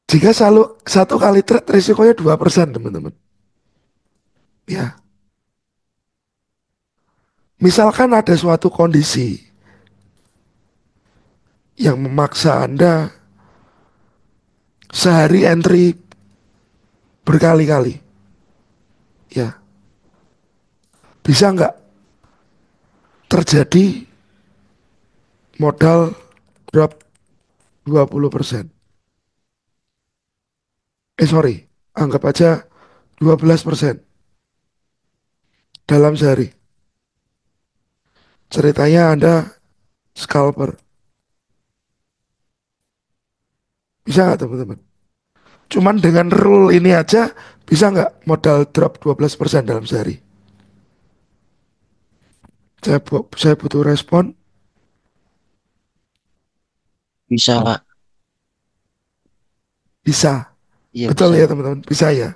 Jika selalu satu kali trade risikonya 2% teman-teman. Ya, misalkan ada suatu kondisi yang memaksa Anda sehari entry berkali-kali. Ya, bisa nggak terjadi modal drop 20%? Sorry, anggap aja 12% dalam sehari. Ceritanya Anda scalper. Bisa nggak teman-teman? Cuman dengan rule ini aja bisa nggak modal drop 12% dalam sehari? Saya butuh respon. Bisa, Kak. Bisa. Iya, Betul ya bisa. teman-teman? Bisa ya.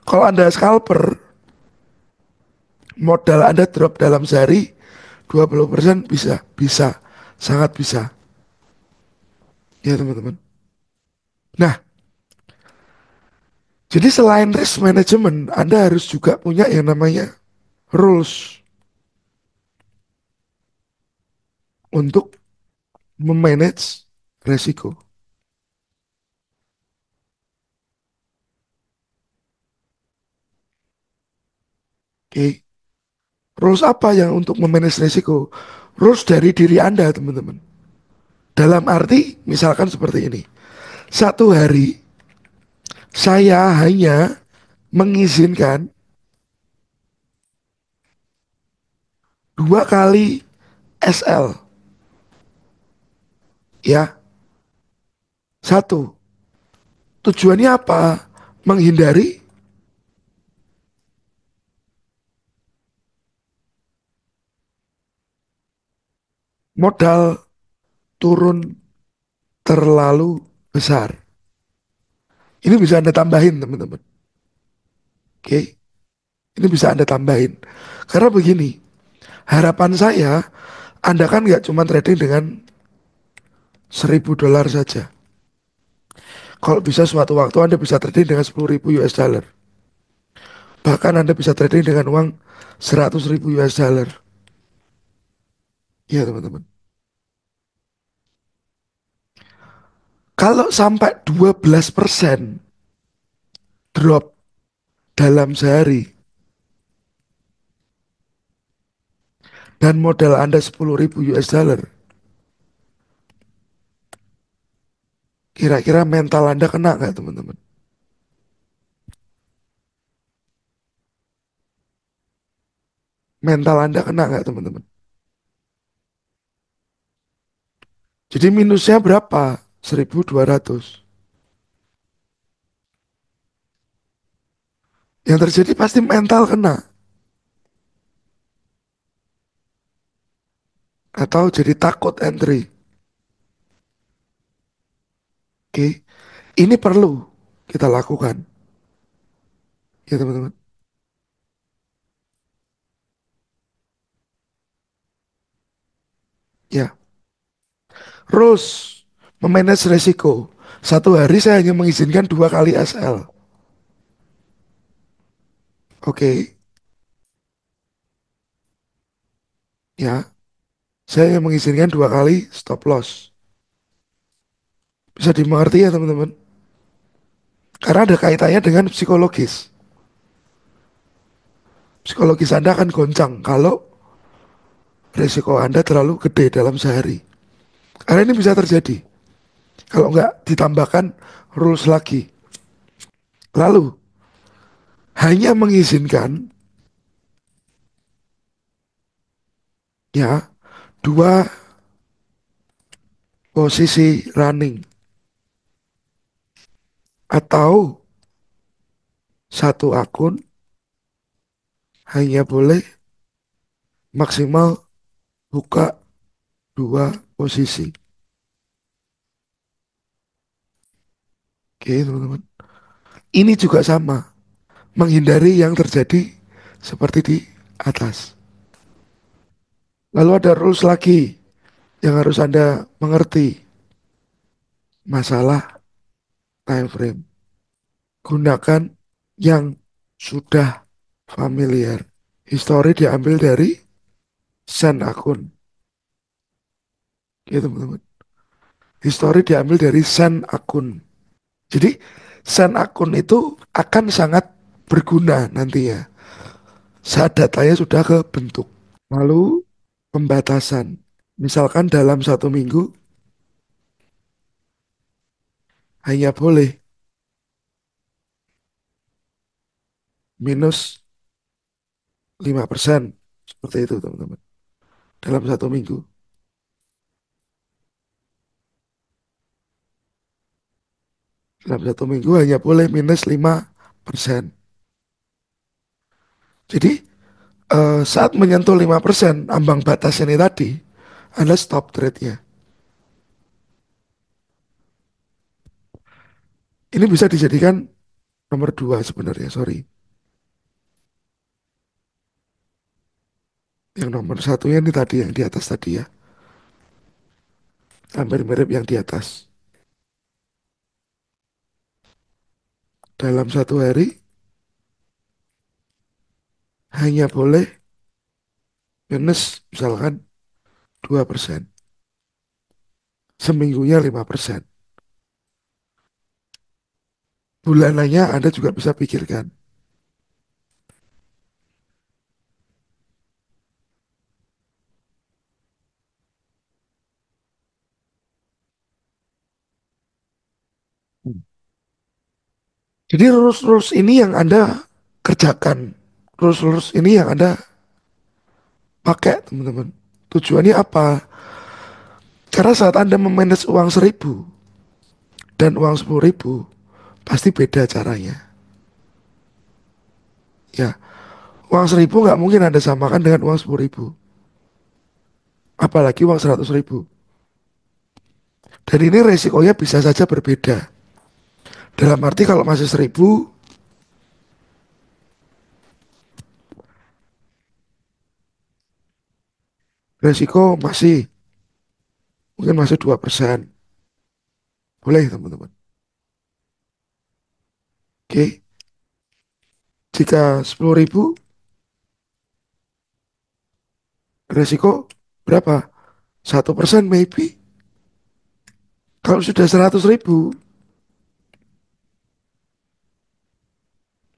Kalau Anda scalper, modal Anda drop dalam sehari 20% bisa. Bisa. Sangat bisa. Ya teman-teman. Nah, jadi selain risk management, Anda harus juga punya yang namanya rules untuk memanage resiko. Oke. Rules apa yang untuk memanage resiko? Rules dari diri Anda, teman-teman. Dalam arti, misalkan seperti ini. Satu hari, saya hanya mengizinkan 2 kali SL. Ya, satu. Tujuannya apa? Menghindari modal turun terlalu besar. Ini bisa Anda tambahin, teman-teman. Oke, ini bisa Anda tambahin. Karena begini, harapan saya, Anda kan nggak cuma trading dengan $1.000 saja. Kalau bisa suatu waktu Anda bisa trading dengan 10.000 US dollar. Bahkan Anda bisa trading dengan uang 100.000 US dollar. Iya teman-teman. Kalau sampai 12% drop dalam sehari dan modal Anda 10.000 US dollar, kira-kira mental Anda kena nggak teman-teman? Mental Anda kena nggak teman-teman? Jadi minusnya berapa? 1.200. Yang terjadi pasti mental kena. Atau jadi takut entry. Oke. Ini perlu kita lakukan. Ya teman-teman. Ya. Rules memanage resiko. Satu hari saya hanya mengizinkan 2 kali SL. Oke, ya. Saya hanya mengizinkan 2 kali stop loss. Bisa dimengerti ya teman-teman? Karena ada kaitannya dengan psikologis. Psikologis Anda akan goncang kalau resiko Anda terlalu gede dalam sehari. Karena ini bisa terjadi. Kalau nggak ditambahkan rules lagi. Lalu, hanya mengizinkan ya 2 posisi running atau satu akun hanya boleh maksimal buka 2 posisi. Oke, teman-teman. Ini juga sama, menghindari yang terjadi seperti di atas. Lalu ada rules lagi yang harus Anda mengerti. Masalah. time frame. Gunakan yang sudah familiar. History diambil dari send akun. Gitu teman-teman. History diambil dari send akun. Jadi send akun itu akan sangat berguna nantinya saat datanya sudah kebentuk. Lalu pembatasan. Misalkan dalam 1 minggu hanya boleh minus 5%. Seperti itu teman-teman. Dalam 1 minggu. Dalam 1 minggu hanya boleh minus 5%. Jadi saat menyentuh 5% ambang batas ini tadi, Anda stop trade-nya. Ini bisa dijadikan nomor 2 sebenarnya, sorry. Yang nomor satunya ini tadi, yang di atas tadi ya. Hampir mirip yang di atas. Dalam 1 hari, hanya boleh minus misalkan 2%. Seminggunya 5%. Bulanannya Anda juga bisa pikirkan. Jadi rules-rules ini yang Anda kerjakan. Rules-rules ini yang Anda pakai, teman-teman. Tujuannya apa? Karena saat Anda memanage uang 1.000 dan uang 10.000, pasti beda caranya. Ya, uang 1.000 nggak mungkin Anda samakan dengan uang 10.000. Apalagi uang 100.000. Dan ini resikonya bisa saja berbeda. Dalam arti kalau masih 1.000, resiko masih mungkin masih 2%. Boleh teman-teman. Oke, jika 10.000, resiko berapa? 1% maybe. Kalau sudah 100.000,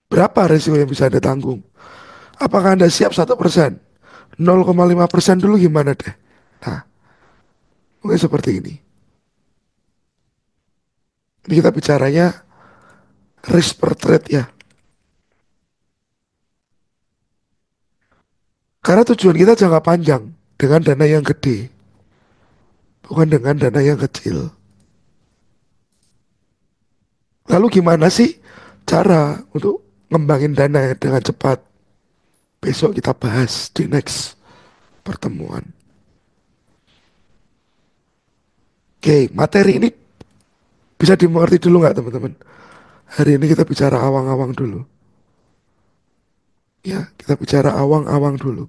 berapa resiko yang bisa Anda tanggung? Apakah Anda siap 1%? 0,5% dulu gimana deh? Nah, mungkin seperti ini. Ini kita bicaranya risk per trade ya. Karena tujuan kita jangka panjang dengan dana yang gede, bukan dengan dana yang kecil. Lalu gimana sih cara untuk ngembangin dana dengan cepat? Besok kita bahas di next pertemuan. Oke, materi ini bisa dimengerti dulu nggak teman-teman? Hari ini kita bicara awang-awang dulu. Ya, kita bicara awang-awang dulu.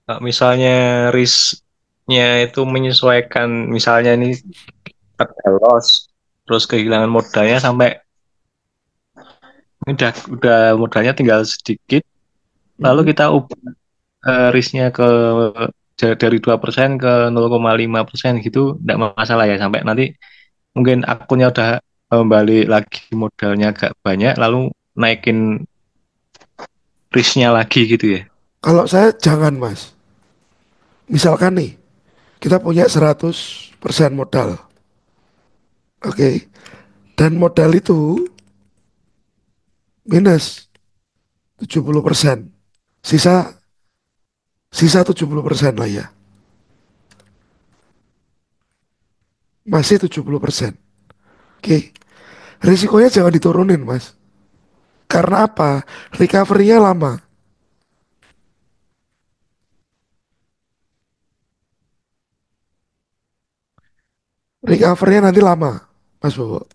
Kalau misalnya risknya itu menyesuaikan, misalnya ini ada loss, terus kehilangan modalnya sampai ini udah modalnya tinggal sedikit, lalu Mhm. kita ubah risknya ke dari 2% ke 0,5% gitu, tidak masalah ya sampai nanti mungkin akunnya udah balik lagi modalnya agak banyak, lalu naikin risknya lagi gitu ya. Kalau saya jangan mas. Misalkan nih, kita punya 100% modal. Oke. Dan modal itu minus 70%. Sisa sisa 70% lah ya. Masih 70%. Oke. Risikonya jangan diturunin, Mas. Karena apa? Recovery-nya lama. Recovery-nya nanti lama, Mas Bobo.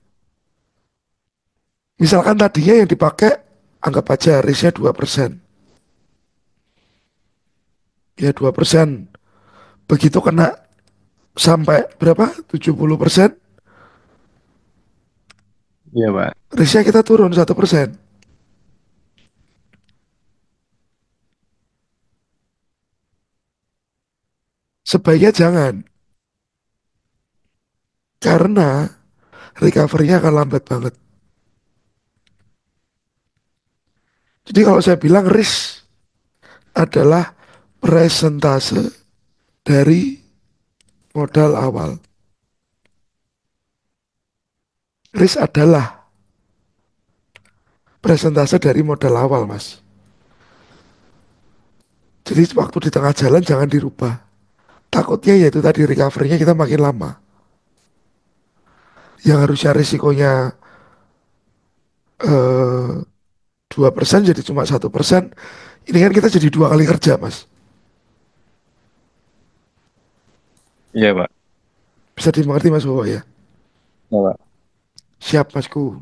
Misalkan tadinya yang dipakai, anggap aja risknya 2%. Ya 2%. Begitu kena sampai berapa? 70%, Iya, Pak. risknya kita turun 1%. Sebaiknya jangan, karena recovery-nya akan lambat banget. Jadi kalau saya bilang risk adalah presentase dari modal awal. Risk adalah presentase dari modal awal, Mas. Jadi waktu di tengah jalan jangan dirubah. Takutnya yaitu tadi recovery-nya kita makin lama. Yang harusnya risikonya 2% jadi cuma 1%. Ini kan kita jadi 2 kali kerja, Mas. Iya, Pak. Bisa dimengerti, Mas Bowo ya? Iya, Pak. Siap, Masku.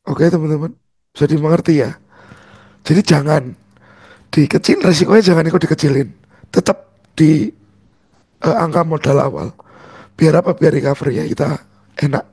Oke, teman-teman. Bisa dimengerti ya? Jadi jangan dikecil, resikonya jangan ikut dikecilin. Tetap di angka modal awal. Biar apa? Biar recovery ya kita enak.